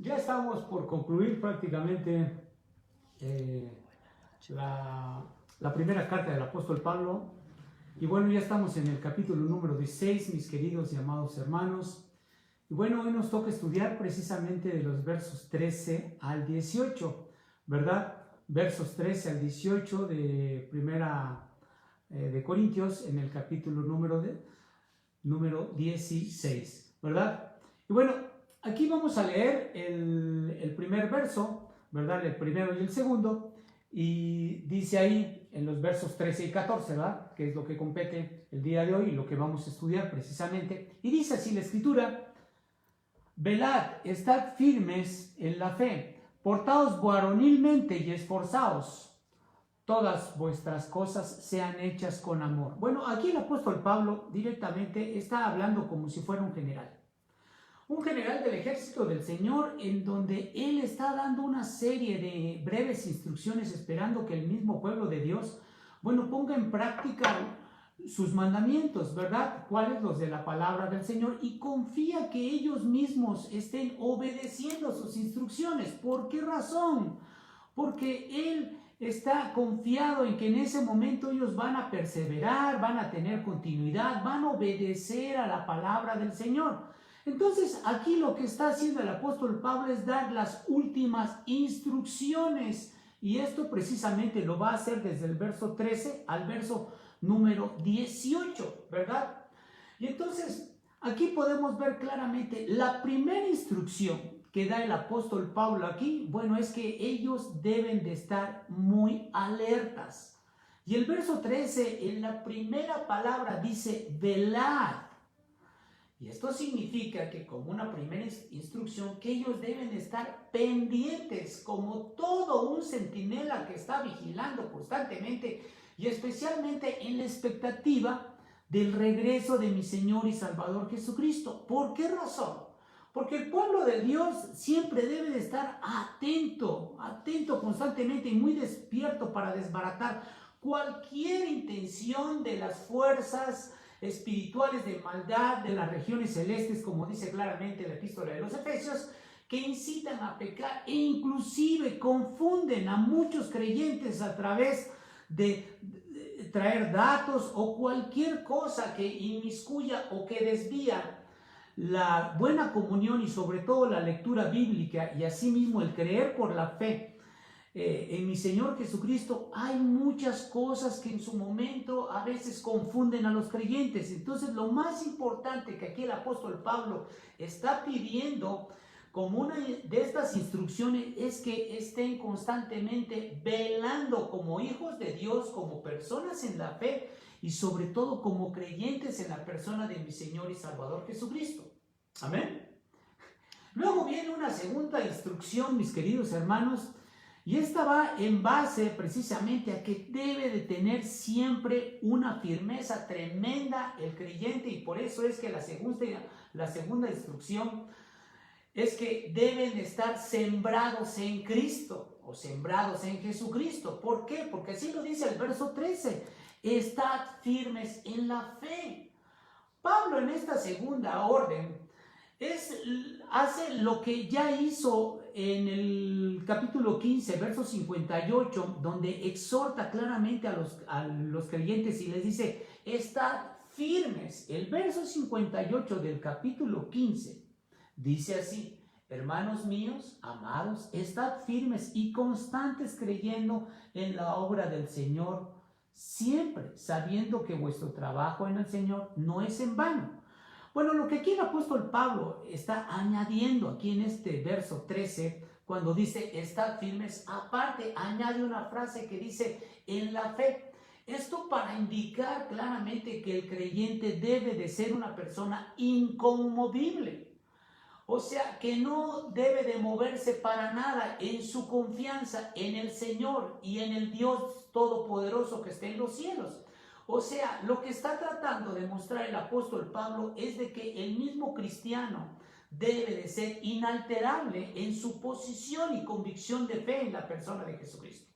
Ya estamos por concluir prácticamente la primera carta del apóstol Pablo. Y bueno, ya estamos en el capítulo número 16, mis queridos y amados hermanos. Y bueno, hoy nos toca estudiar precisamente de los versos 13 al 18, ¿verdad? Versos 13 al 18 de primera de Corintios en el capítulo número 16, ¿verdad? Y bueno, aquí vamos a leer el primer verso, ¿verdad? El primero y el segundo, y dice ahí en los versos 13 y 14, ¿verdad? Que es lo que compete el día de hoy y lo que vamos a estudiar precisamente. Y dice así la escritura: velad, estad firmes en la fe, portaos varonilmente y esforzaos. Todas vuestras cosas sean hechas con amor. Bueno, aquí el apóstol Pablo directamente está hablando como si fuera un general del ejército del Señor, en donde él está dando una serie de breves instrucciones, esperando que el mismo pueblo de Dios, bueno, ponga en práctica sus mandamientos, ¿verdad? ¿Cuáles? Los de la palabra del Señor, y confía que ellos mismos estén obedeciendo sus instrucciones. ¿Por qué razón? Porque él está confiado en que en ese momento ellos van a perseverar, van a tener continuidad, van a obedecer a la palabra del Señor. Entonces, aquí lo que está haciendo el apóstol Pablo es dar las últimas instrucciones, y esto precisamente lo va a hacer desde el verso 13 al verso número 18, ¿verdad? Y entonces, aquí podemos ver claramente la primera instrucción que da el apóstol Pablo aquí. Bueno, es que ellos deben de estar muy alertas. Y el verso 13, en la primera palabra dice velad. Y esto significa que, como una primera instrucción, que ellos deben estar pendientes, como todo un centinela que está vigilando constantemente, y especialmente en la expectativa del regreso de mi Señor y Salvador Jesucristo. ¿Por qué razón? Porque el pueblo de Dios siempre debe de estar atento constantemente y muy despierto para desbaratar cualquier intención de las fuerzas espirituales de maldad de las regiones celestes, como dice claramente la epístola de los Efesios, que incitan a pecar e inclusive confunden a muchos creyentes a través de traer datos o cualquier cosa que inmiscuya o que desvía la buena comunión y sobre todo la lectura bíblica, y asimismo el creer por la fe en mi Señor Jesucristo. Hay muchas cosas que en su momento a veces confunden a los creyentes. Entonces, lo más importante que aquí el apóstol Pablo está pidiendo como una de estas instrucciones es que estén constantemente velando como hijos de Dios, como personas en la fe y sobre todo como creyentes en la persona de mi Señor y Salvador Jesucristo. Amén. Luego viene una segunda instrucción, mis queridos hermanos, y esta va en base precisamente a que debe de tener siempre una firmeza tremenda el creyente, y por eso es que la segunda instrucción es que deben estar sembrados en Cristo o sembrados en Jesucristo. ¿Por qué? Porque así lo dice el verso 13: estad firmes en la fe. Pablo en esta segunda orden hace lo que ya hizo en el capítulo 15, verso 58, donde exhorta claramente a los creyentes y les dice: estad firmes. El verso 58 del capítulo 15 dice así: hermanos míos, amados, estad firmes y constantes creyendo en la obra del Señor, siempre sabiendo que vuestro trabajo en el Señor no es en vano. Bueno, lo que aquí el apóstol Pablo está añadiendo aquí en este verso 13, cuando dice estad firmes, aparte añade una frase que dice en la fe. Esto para indicar claramente que el creyente debe de ser una persona inconmovible. O sea, que no debe de moverse para nada en su confianza en el Señor y en el Dios Todopoderoso que está en los cielos. O sea, lo que está tratando de mostrar el apóstol Pablo es de que el mismo cristiano debe de ser inalterable en su posición y convicción de fe en la persona de Jesucristo.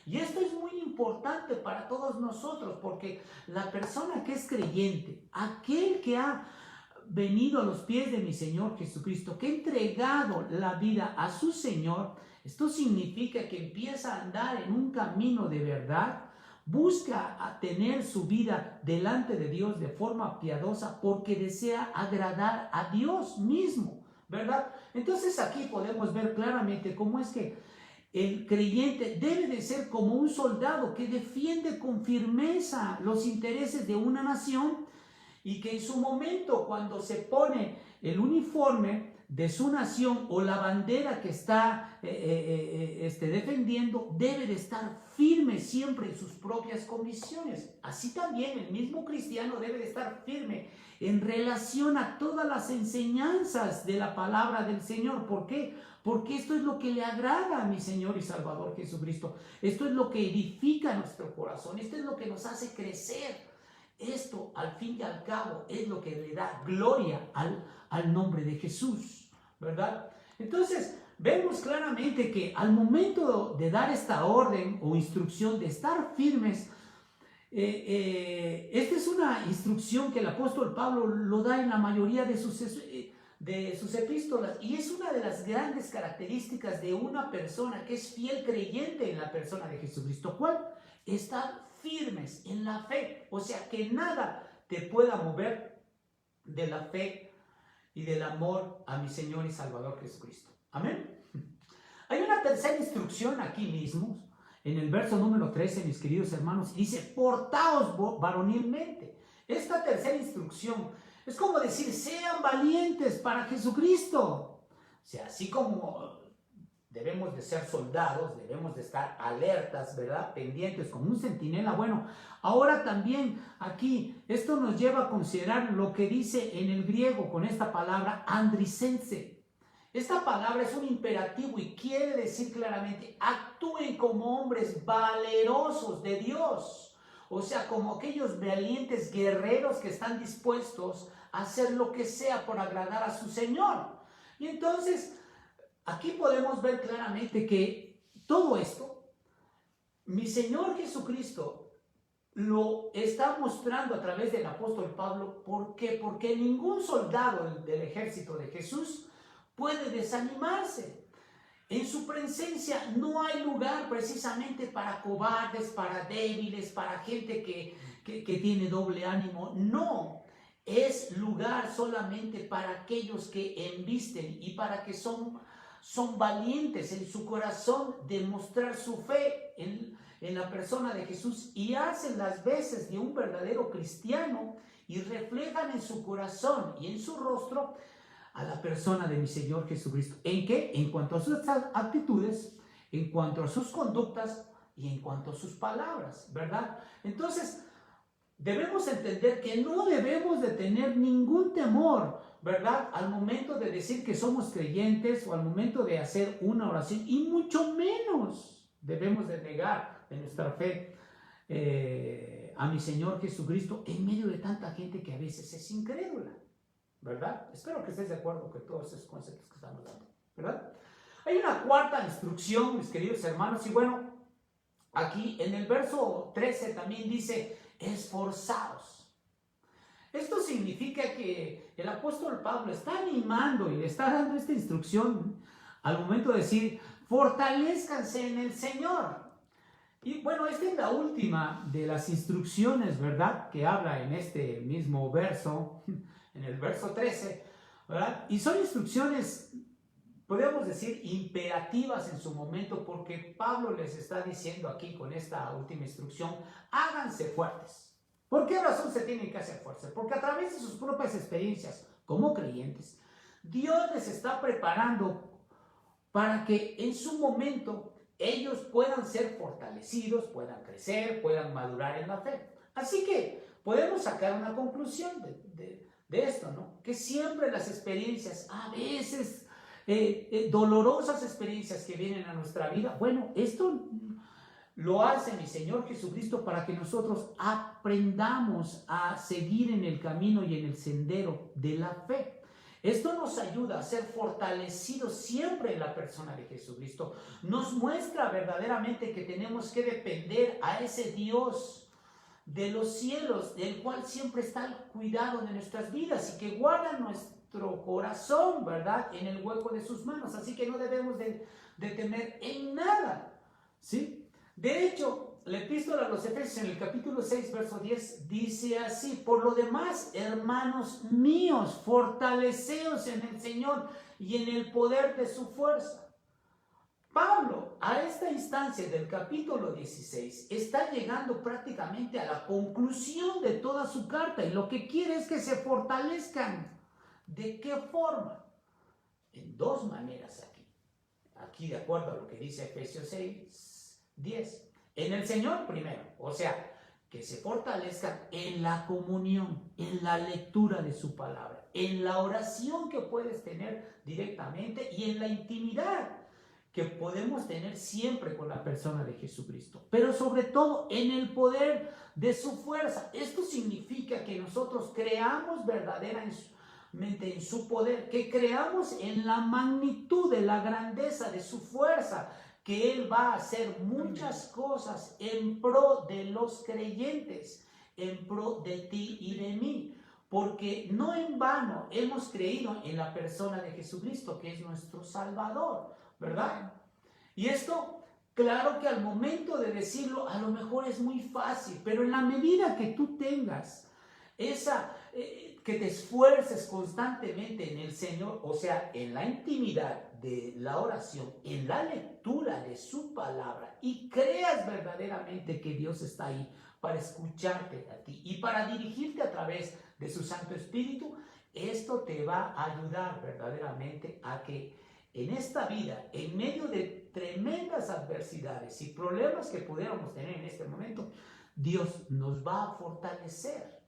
Y esto es muy importante para todos nosotros, porque la persona que es creyente, aquel que ha venido a los pies de mi Señor Jesucristo, que he entregado la vida a su Señor, esto significa que empieza a andar en un camino de verdad, busca a tener su vida delante de Dios de forma piadosa porque desea agradar a Dios mismo, ¿verdad? Entonces aquí podemos ver claramente cómo es que el creyente debe de ser como un soldado que defiende con firmeza los intereses de una nación y que en su momento, cuando se pone el uniforme de su nación o la bandera que está defendiendo, debe de estar firme siempre en sus propias convicciones. Así también el mismo cristiano debe de estar firme en relación a todas las enseñanzas de la palabra del Señor. ¿Por qué? Porque esto es lo que le agrada a mi Señor y Salvador Jesucristo. Esto es lo que edifica nuestro corazón. Esto es lo que nos hace crecer. Esto, al fin y al cabo, es lo que le da gloria al nombre de Jesús, ¿verdad? Entonces, vemos claramente que al momento de dar esta orden o instrucción de estar firmes, esta es una instrucción que el apóstol Pablo lo da en la mayoría de sus epístolas, y es una de las grandes características de una persona que es fiel creyente en la persona de Jesucristo. ¿Cuál? Estar firmes en la fe, o sea, que nada te pueda mover de la fe y del amor a mi Señor y Salvador Jesucristo. Amén. Hay una tercera instrucción aquí mismo, en el verso número 13, mis queridos hermanos, dice: portaos varonilmente. Esta tercera instrucción es como decir: sean valientes para Jesucristo. O sea, así como debemos de ser soldados, debemos de estar alertas, ¿verdad? Pendientes como un centinela. Bueno, ahora también aquí esto nos lleva a considerar lo que dice en el griego con esta palabra andricense. Esta palabra es un imperativo y quiere decir claramente: actúen como hombres valerosos de Dios. O sea, como aquellos valientes guerreros que están dispuestos a hacer lo que sea por agradar a su Señor. Y entonces, aquí podemos ver claramente que todo esto, mi Señor Jesucristo lo está mostrando a través del apóstol Pablo. ¿Por qué? Porque ningún soldado del ejército de Jesús puede desanimarse. En su presencia no hay lugar precisamente para cobardes, para débiles, para gente que tiene doble ánimo. No, es lugar solamente para aquellos que embisten y para que son valientes en su corazón de mostrar su fe en la persona de Jesús, y hacen las veces de un verdadero cristiano y reflejan en su corazón y en su rostro a la persona de mi Señor Jesucristo. ¿En qué? En cuanto a sus actitudes, en cuanto a sus conductas y en cuanto a sus palabras, ¿verdad? Entonces, debemos entender que no debemos de tener ningún temor, ¿verdad? Al momento de decir que somos creyentes o al momento de hacer una oración, y mucho menos debemos de negar de nuestra fe a mi Señor Jesucristo en medio de tanta gente que a veces es incrédula, ¿verdad? Espero que estés de acuerdo con todos esos conceptos que estamos dando, ¿verdad? Hay una cuarta instrucción, mis queridos hermanos, y bueno, aquí en el verso 13 también dice: esforzaos. Esto significa que el apóstol Pablo está animando y le está dando esta instrucción al momento de decir: fortalezcanse en el Señor. Y bueno, esta es la última de las instrucciones, ¿verdad?, que habla en este mismo verso, en el verso 13, ¿verdad? Y son instrucciones, podríamos decir, imperativas en su momento, porque Pablo les está diciendo aquí con esta última instrucción: háganse fuertes. ¿Por qué razón se tienen que hacer fuertes? Porque a través de sus propias experiencias como creyentes, Dios les está preparando para que en su momento ellos puedan ser fortalecidos, puedan crecer, puedan madurar en la fe. Así que podemos sacar una conclusión de esto, ¿no? Que siempre las experiencias, a veces dolorosas experiencias que vienen a nuestra vida, bueno, esto lo hace mi Señor Jesucristo para que nosotros aprendamos a seguir en el camino y en el sendero de la fe. Esto nos ayuda a ser fortalecidos siempre en la persona de Jesucristo. Nos muestra verdaderamente que tenemos que depender a ese Dios de los cielos, del cual siempre está el cuidado de nuestras vidas y que guarda nuestro corazón, ¿verdad?, en el hueco de sus manos. Así que no debemos de temer en nada, ¿sí? De hecho, la epístola a los Efesios en el capítulo 6, verso 10 dice así: por lo demás, hermanos míos, fortaleceos en el Señor y en el poder de su fuerza. Pablo, a esta instancia del capítulo 16, está llegando prácticamente a la conclusión de toda su carta y lo que quiere es que se fortalezcan. ¿De qué forma? En dos maneras aquí. Aquí de acuerdo a lo que dice Efesios 6, 10. En el Señor primero, o sea, que se fortalezcan en la comunión, en la lectura de su palabra, en la oración que puedes tener directamente y en la intimidad que podemos tener siempre con la persona de Jesucristo, pero sobre todo en el poder de su fuerza. Esto significa que nosotros creamos verdaderamente en su poder, que creamos en la magnitud de la grandeza de su fuerza, que Él va a hacer muchas cosas en pro de los creyentes, en pro de ti y de mí, porque no en vano hemos creído en la persona de Jesucristo, que es nuestro Salvador, ¿verdad? Y esto, claro que al momento de decirlo, a lo mejor es muy fácil, pero en la medida que tú tengas que te esfuerces constantemente en el Señor, o sea, en la intimidad de la oración, en la lectura de su palabra, y creas verdaderamente que Dios está ahí para escucharte a ti y para dirigirte a través de su Santo Espíritu, esto te va a ayudar verdaderamente a que en esta vida, en medio de tremendas adversidades y problemas que pudiéramos tener en este momento, Dios nos va a fortalecer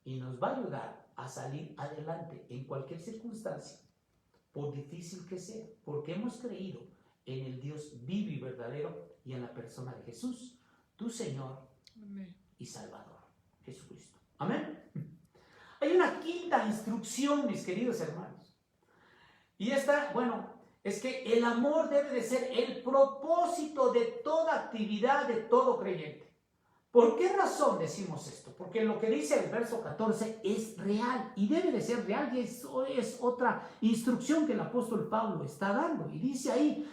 y nos va a ayudar a salir adelante en cualquier circunstancia, por difícil que sea, porque hemos creído en el Dios vivo y verdadero y en la persona de Jesús, tu Señor y Salvador, Jesucristo. Amén. Hay una quinta instrucción, mis queridos hermanos, y esta, bueno, es que el amor debe de ser el propósito de toda actividad de todo creyente. ¿Por qué razón decimos esto? Porque lo que dice el verso 14 es real y debe de ser real, y eso es otra instrucción que el apóstol Pablo está dando. Y dice ahí